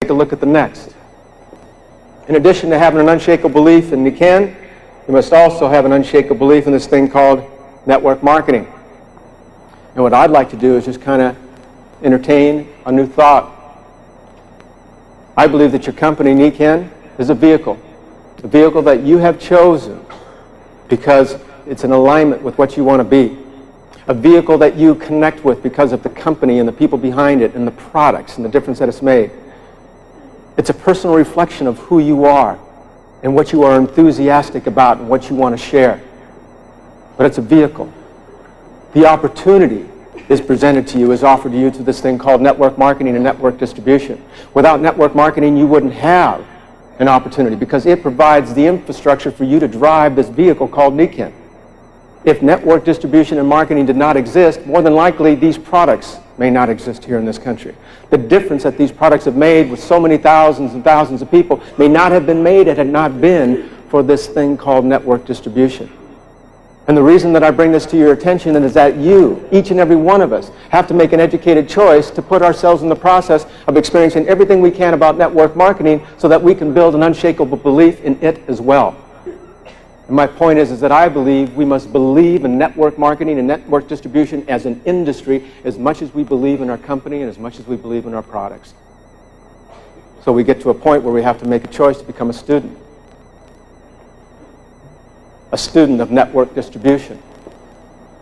a look at the next. In addition to having an unshakable belief in Nikken, you must also have an unshakable belief in this thing called network marketing. And what I'd like to do is just kind of entertain a new thought. I believe that your company, Nikken, is a vehicle that you have chosen because it's in alignment with what you want to be. A vehicle that you connect with because of the company and the people behind it and the products and the difference that it's made. It's a personal reflection of who you are and what you are enthusiastic about and what you want to share. But it's a vehicle. The opportunity is presented to you, is offered to you through this thing called network marketing and network distribution. Without network marketing, you wouldn't have an opportunity because it provides the infrastructure for you to drive this vehicle called Nikken. If network distribution and marketing did not exist, more than likely these products may not exist here in this country. The difference that these products have made with so many thousands and thousands of people may not have been made had it not been for this thing called network distribution. And the reason that I bring this to your attention is that you, each and every one of us, have to make an educated choice to put ourselves in the process of experiencing everything we can about network marketing so that we can build an unshakable belief in it as well. And my point is that I believe we must believe in network marketing and network distribution as an industry as much as we believe in our company and as much as we believe in our products. So we get to a point where we have to make a choice to become a student. A student of network distribution.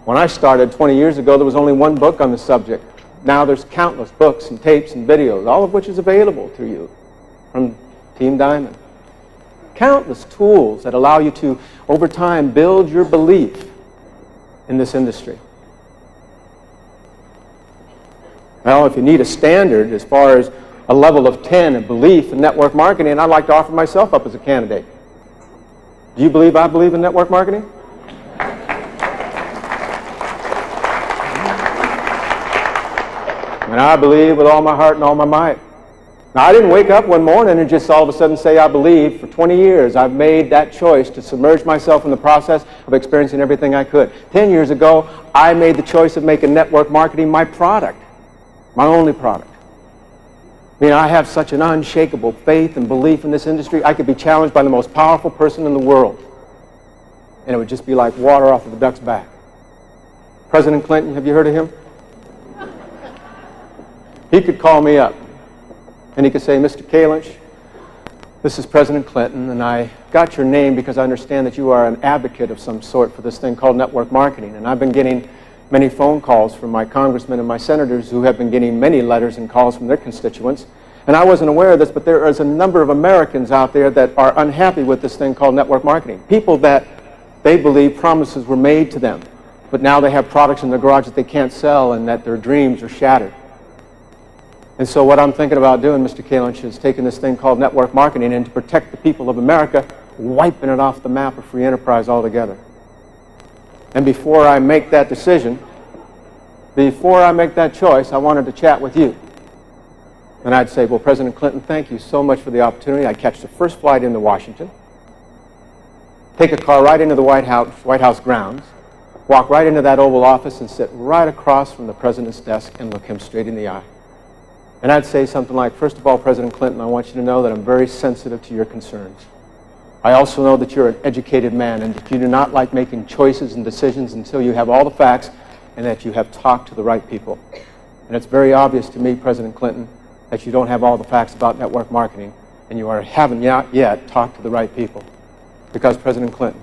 When I started 20 years ago, there was only one book on the subject. Now there's countless books and tapes and videos, all of which is available to you from Team Diamond. Countless tools that allow you to, over time, build your belief in this industry. Well, if you need a standard as far as a level of 10 of belief in network marketing, I'd like to offer myself up as a candidate. Do you believe I believe in network marketing? And I believe with all my heart and all my might. Now, I didn't wake up one morning and just all of a sudden say I believe. For 20 years, I've made that choice to submerge myself in the process of experiencing everything I could. 10 years ago, I made the choice of making network marketing my product, my only product. I mean, I have such an unshakable faith and belief in this industry, I could be challenged by the most powerful person in the world, and it would just be like water off of a duck's back. President Clinton, have you heard of him? He could call me up, and he could say, Mr. Kalench, this is President Clinton, and I got your name because I understand that you are an advocate of some sort for this thing called network marketing, and I've been getting many phone calls from my congressmen and my senators who have been getting many letters and calls from their constituents. And I wasn't aware of this, but there is a number of Americans out there that are unhappy with this thing called network marketing. People that they believe promises were made to them, but now they have products in their garage that they can't sell and that their dreams are shattered. And so what I'm thinking about doing, Mr. Kalench, is taking this thing called network marketing and to protect the people of America, wiping it off the map of free enterprise altogether. And before I make that decision, before I make that choice, I wanted to chat with you. And I'd say, well, President Clinton, thank you so much for the opportunity. I'd catch the first flight into Washington, take a car right into the White House grounds, walk right into that Oval Office and sit right across from the President's desk and look him straight in the eye. And I'd say something like, first of all, President Clinton, I want you to know that I'm very sensitive to your concerns. I also know that you're an educated man and that you do not like making choices and decisions until you have all the facts and that you have talked to the right people. And it's very obvious to me, President Clinton, that you don't have all the facts about network marketing and you haven't yet talked to the right people. Because, President Clinton,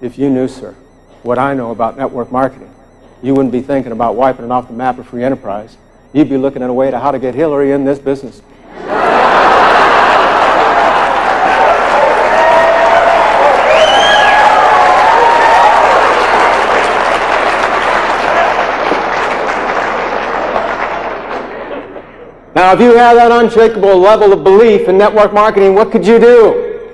if you knew, sir, what I know about network marketing, you wouldn't be thinking about wiping it off the map of free enterprise. You'd be looking at a way to how to get Hillary in this business. Now, if you have that unshakable level of belief in network marketing, what could you do?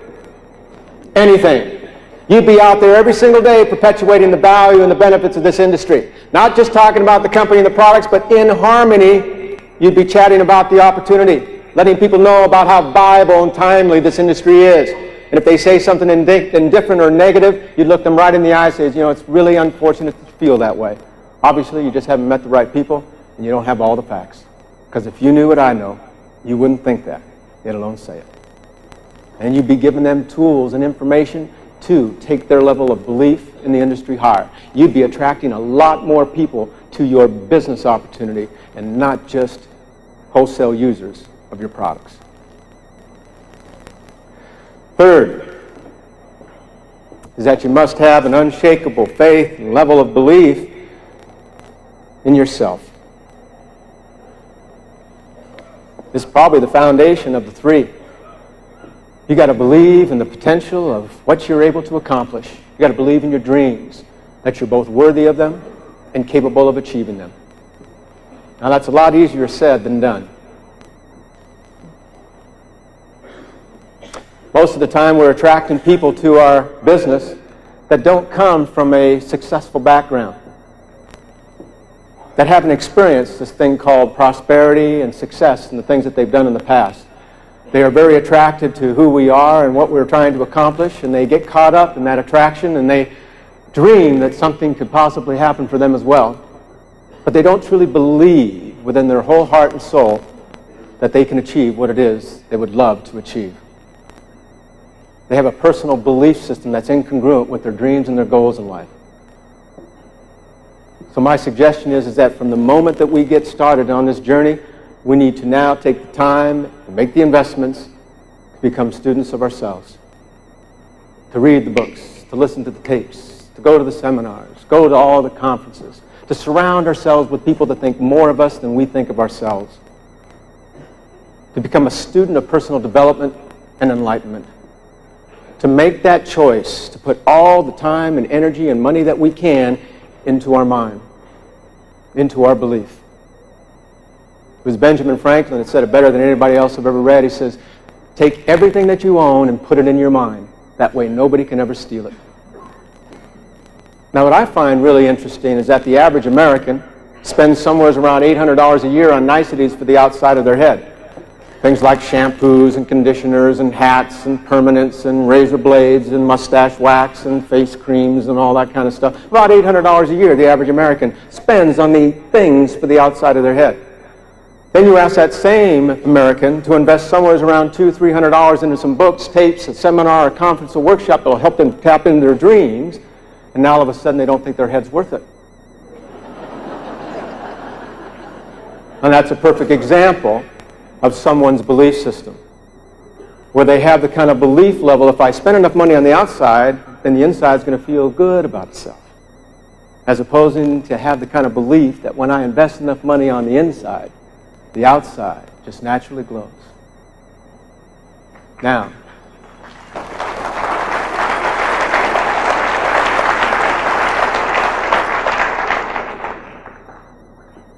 Anything. You'd be out there every single day perpetuating the value and the benefits of this industry. Not just talking about the company and the products, but in harmony, you'd be chatting about the opportunity, letting people know about how viable and timely this industry is. And if they say something indifferent or negative, you'd look them right in the eye and say, you know, it's really unfortunate to feel that way. Obviously, you just haven't met the right people, and you don't have all the facts. Because if you knew what I know, you wouldn't think that. let alone say it. And you'd be giving them tools and information to take their level of belief in the industry higher. You'd be attracting a lot more people to your business opportunity and not just wholesale users of your products. Third is that you must have an unshakable faith and level of belief in yourself. This is probably the foundation of the three. You got to believe in the potential of what you're able to accomplish. You got to believe in your dreams, that you're both worthy of them and capable of achieving them. Now that's a lot easier said than done. Most of the time we're attracting people to our business that don't come from a successful background, that haven't experienced this thing called prosperity and success and the things that they've done in the past. They are very attracted to who we are and what we're trying to accomplish, and they get caught up in that attraction, and they dream that something could possibly happen for them as well. But they don't truly believe within their whole heart and soul that they can achieve what it is they would love to achieve. They have a personal belief system that's incongruent with their dreams and their goals in life. So my suggestion is that from the moment that we get started on this journey, we need to now take the time to make the investments to become students of ourselves, to read the books, to listen to the tapes, to go to the seminars, go to all the conferences, to surround ourselves with people that think more of us than we think of ourselves, to become a student of personal development and enlightenment, to make that choice, to put all the time and energy and money that we can into our mind, into our belief. It was Benjamin Franklin that said it better than anybody else I've ever read. He says, take everything that you own and put it in your mind. That way nobody can ever steal it. Now what I find really interesting is that the average American spends somewhere around $800 a year on niceties for the outside of their head. Things like shampoos and conditioners and hats and permanents and razor blades and mustache wax and face creams and all that kind of stuff. About $800 a year the average American spends on the things for the outside of their head. Then you ask that same American to invest somewhere around $200, $300 into some books, tapes, a seminar, a conference, a workshop that will help them tap into their dreams, and now all of a sudden they don't think their head's worth it. And that's a perfect example of someone's belief system, where they have the kind of belief level, if I spend enough money on the outside, then the inside is going to feel good about itself, as opposing to have the kind of belief that when I invest enough money on the inside, the outside just naturally glows. Now,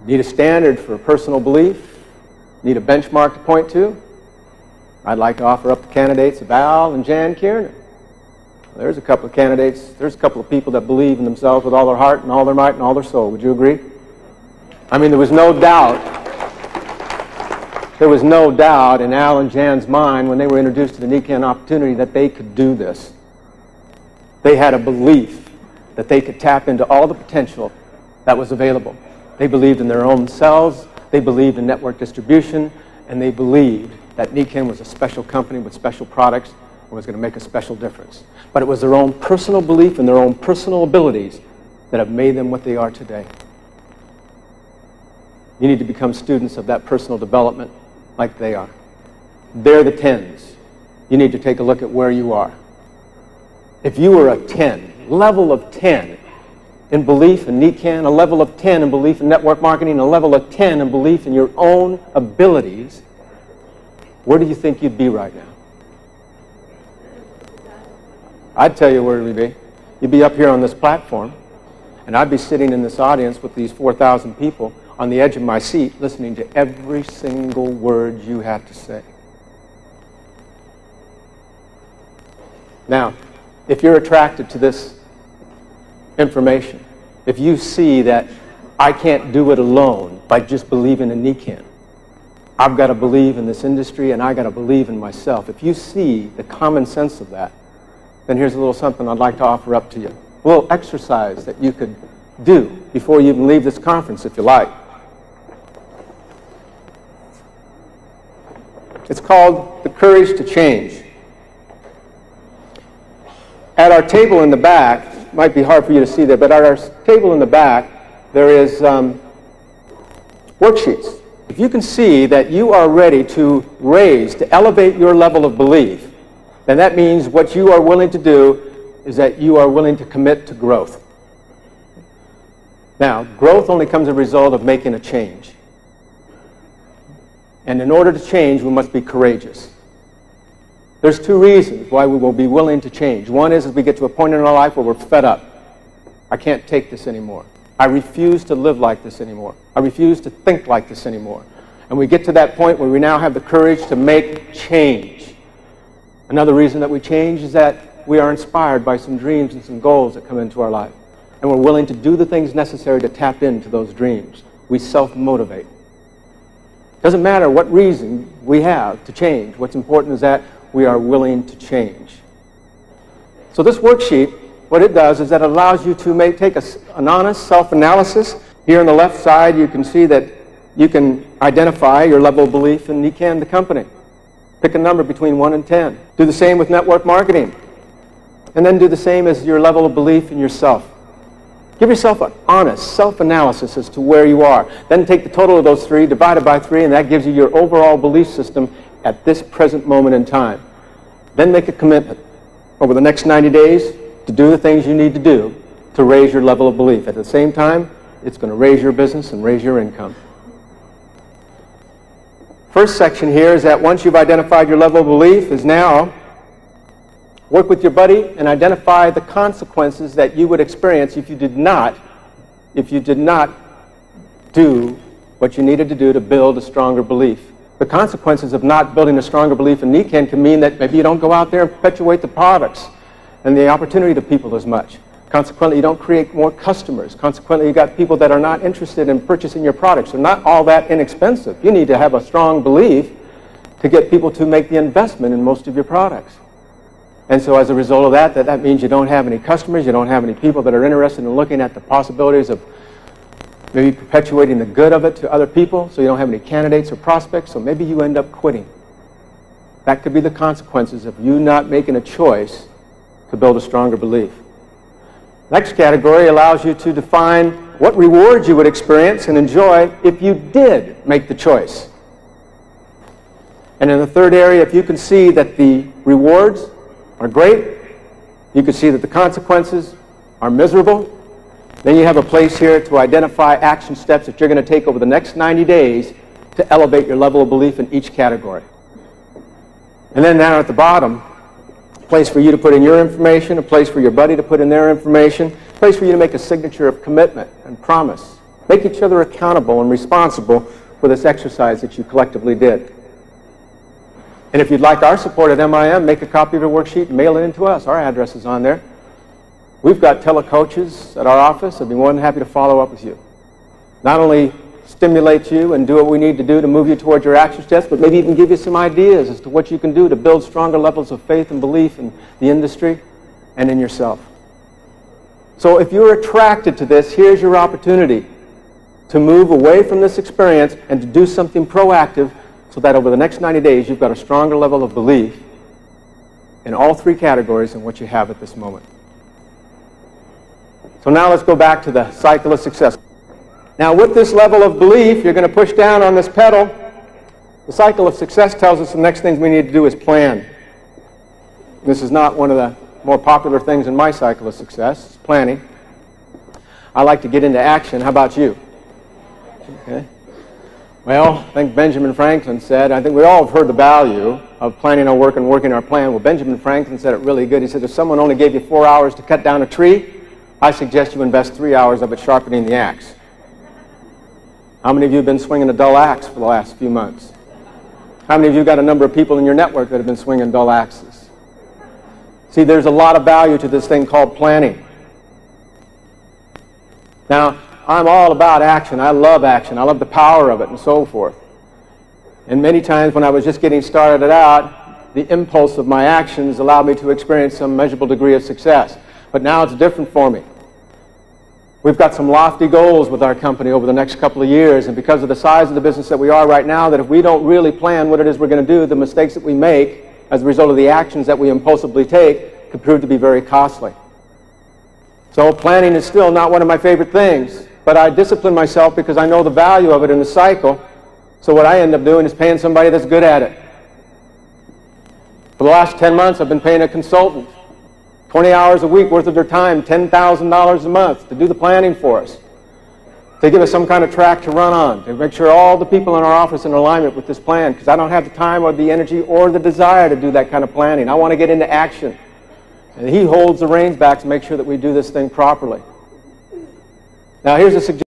need a standard for personal belief, need a benchmark to point to. I'd like to offer up the candidates of Al and Jan Kiernan. There's a couple of candidates, there's a couple of people that believe in themselves with all their heart and all their might and all their soul. Would you agree? I mean, there was no doubt in Al and Jan's mind when they were introduced to the Nikken opportunity that they could do this. They had a belief that they could tap into all the potential that was available. They believed in their own selves, they believed in network distribution, and they believed that Nikken was a special company with special products and was going to make a special difference. But it was their own personal belief and their own personal abilities that have made them what they are today. You need to become students of that personal development like they are. They're the 10s. You need to take a look at where you are. If you were a 10, level of 10 in belief in Nikken, a level of 10 in belief in network marketing, a level of 10 in belief in your own abilities, where do you think you'd be right now? I'd tell you where you'd be. You'd be up here on this platform, and I'd be sitting in this audience with these 4,000 people on the edge of my seat listening to every single word you have to say. Now, if you're attracted to this information, if you see that I can't do it alone by just believing in Nikken, I've got to believe in this industry and I've got to believe in myself. If you see the common sense of that, then here's a little something I'd like to offer up to you. A little exercise that you could do before you even leave this conference if you like. It's called the courage to change. At our table in the back, it might be hard for you to see that, but at our table in the back, there is worksheets. If you can see that you are ready to raise, to elevate your level of belief, then that means what you are willing to do is that you are willing to commit to growth. Now, growth only comes as a result of making a change. And in order to change, we must be courageous. There's two reasons why we will be willing to change. One is we get to a point in our life where we're fed up. I can't take this anymore. I refuse to live like this anymore. I refuse to think like this anymore. And we get to that point where we now have the courage to make change. Another reason that we change is that we are inspired by some dreams and some goals that come into our life. And we're willing to do the things necessary to tap into those dreams. We self-motivate. Doesn't matter what reason we have to change. What's important is that we are willing to change. So this worksheet, what it does is that it allows you to take an honest self-analysis. Here on the left side, you can see that you can identify your level of belief in Nikken, the company. Pick a number between 1 and 10. Do the same with network marketing. And then do the same as your level of belief in yourself. Give yourself an honest self-analysis as to where you are. Then take the total of those three, divide it by 3, and that gives you your overall belief system at this present moment in time. Then make a commitment over the next 90 days to do the things you need to do to raise your level of belief. At the same time, it's going to raise your business and raise your income. First section here is that once you've identified your level of belief is now work with your buddy and identify the consequences that you would experience if you did not do what you needed to do to build a stronger belief. The consequences of not building a stronger belief in Nikken can mean that maybe you don't go out there and perpetuate the products and the opportunity to people as much. Consequently, you don't create more customers. Consequently, you got people that are not interested in purchasing your products. They're not all that inexpensive. You need to have a strong belief to get people to make the investment in most of your products. And so as a result of that, that means you don't have any customers, you don't have any people that are interested in looking at the possibilities of maybe perpetuating the good of it to other people, so you don't have any candidates or prospects, so maybe you end up quitting. That could be the consequences of you not making a choice to build a stronger belief. Next category allows you to define what rewards you would experience and enjoy if you did make the choice. And in the third area, if you can see that the rewards are great, you can see that the consequences are miserable, then you have a place here to identify action steps that you're going to take over the next 90 days to elevate your level of belief in each category. And then down at the bottom, a place for you to put in your information, a place for your buddy to put in their information, a place for you to make a signature of commitment and promise. Make each other accountable and responsible for this exercise that you collectively did. And if you'd like our support at MIM, make a copy of your worksheet and mail it in to us. Our address is on there. We've got telecoaches at our office. I'd be more than happy to follow up with you. Not only stimulate you and do what we need to do to move you towards your action steps, but maybe even give you some ideas as to what you can do to build stronger levels of faith and belief in the industry and in yourself. So if you're attracted to this, here's your opportunity to move away from this experience and to do something proactive so that over the next 90 days you've got a stronger level of belief in all three categories than what you have at this moment. So now let's go back to the cycle of success. Now with this level of belief, you're going to push down on this pedal. The cycle of success tells us the next things we need to do is plan. This is not one of the more popular things in my cycle of success, it's planning. I like to get into action. How about you? Okay. Well, I think Benjamin Franklin said, I think we all have heard the value of planning our work and working our plan. Well, Benjamin Franklin said it really good. He said, if someone only gave you 4 hours to cut down a tree, I suggest you invest 3 hours of it sharpening the axe. How many of you have been swinging a dull axe for the last few months? How many of you got a number of people in your network that have been swinging dull axes? See, there's a lot of value to this thing called planning. Now, I'm all about action. I love action. I love the power of it and so forth. And many times when I was just getting started out, the impulse of my actions allowed me to experience some measurable degree of success. But now it's different for me. We've got some lofty goals with our company over the next couple of years, and because of the size of the business that we are right now, that if we don't really plan what it is we're going to do, the mistakes that we make as a result of the actions that we impulsively take could prove to be very costly. So planning is still not one of my favorite things, but I discipline myself because I know the value of it in the cycle. So what I end up doing is paying somebody that's good at it. For the last 10 months, I've been paying a consultant 20 hours a week worth of their time, $10,000 a month to do the planning for us, to give us some kind of track to run on, to make sure all the people in our office are in alignment with this plan, because I don't have the time or the energy or the desire to do that kind of planning. I want to get into action. And he holds the reins back to make sure that we do this thing properly. Now here's a suggestion.